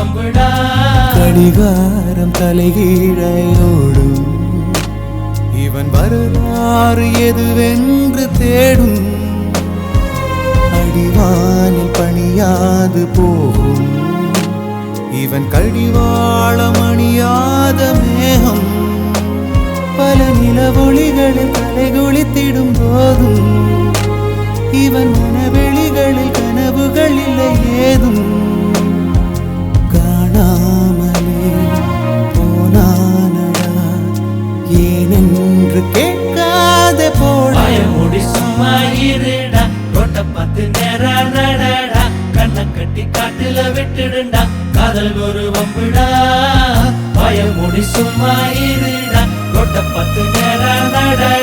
வம்புடா. கடிகாரம் தலைகீழையோடும் இவன் வரலாறு எதுவென்று தேடும். அடிவானில் பணியாது போகும் இவன் கடிவாளம் அணியாத மேகம். பல நிலவொளிகளில் தலைகுளித்திடும் போதும் இவன் மனவெளிகளில் கனவுகள் இல்லை ஏதும். காணாமலே போனானடா ஏனென்று கேட்காத போட. பயமுடி சும்மா இருடா, ரோட்ட பார்த்து நேரா நடடா, கண்ணை கட்டி காட்டுல விட்டுடுண்டா, காதல் ஒரு வம்புடா. பயமுடி சும்மா இருடா, ரோட்ட பார்த்து நேரா நடடா.